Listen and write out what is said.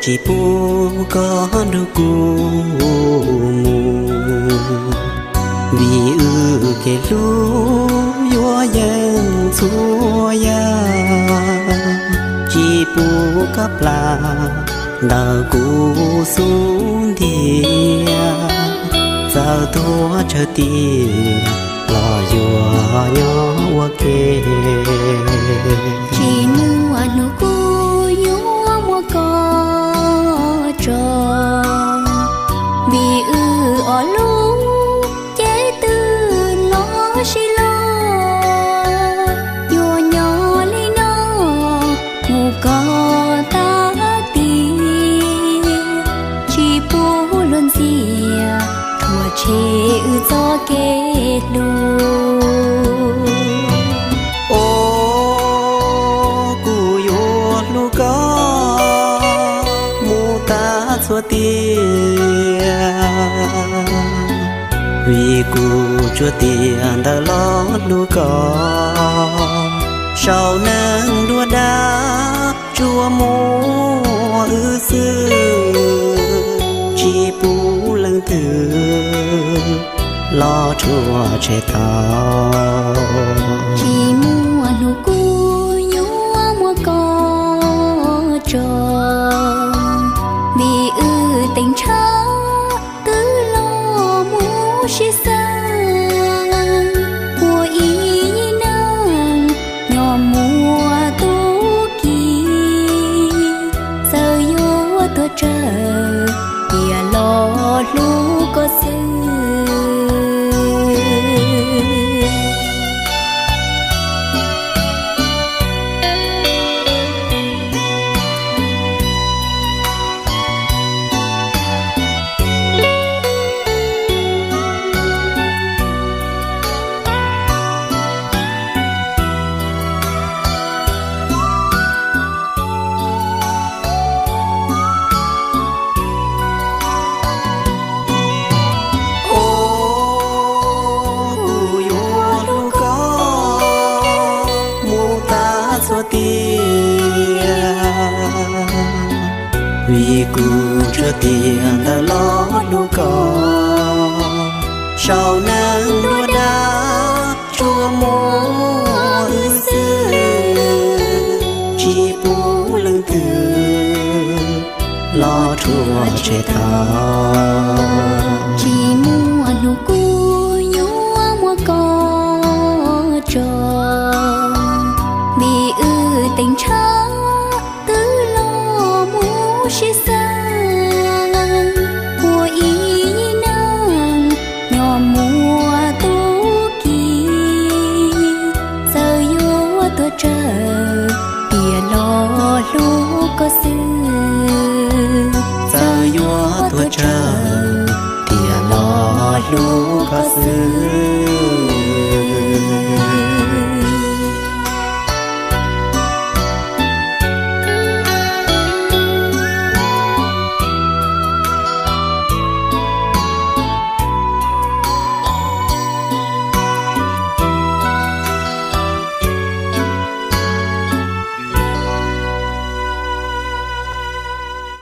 chỉ bu có đủ cu vì kể lu yo yang chua ya chỉ bu cắp là đào cu xuống thia giờ thua chờ tiền lo yo nhỏ qua kề chỉ mua nụ cu yo mua có trò vì ở lúc chế từ nó xí lo yo nhỏ li nó ngu có ta tiền chỉ bu luôn xìa thua chế cho kết lu xua tiền vì cụ chúa tiền đã lo lu có sau nắng đua đá chúa mua xưa chỉ bù lăng từ lo chúa trẻ thọ chỉ mua nụ cu nhúa mua có trò tình cha tứ lo mu shi sang của ý nàng nhỏ mùa tu kỳ giờ vô tôi chờ kia lo lu có sự vì cụ cho tiền đã lo lu có sau nắng đua đá chúa mua xưa chỉ bù lăng từ lo chúa trẻ thọ chỉ mua nụ cu nhúa mua có trò vì tình cha shi sang của ý nàng nhỏ mùa tu kỳ giờ vô tôi chờ kia lo lu có sự giờ vô tôi chờ kia lo lu có sự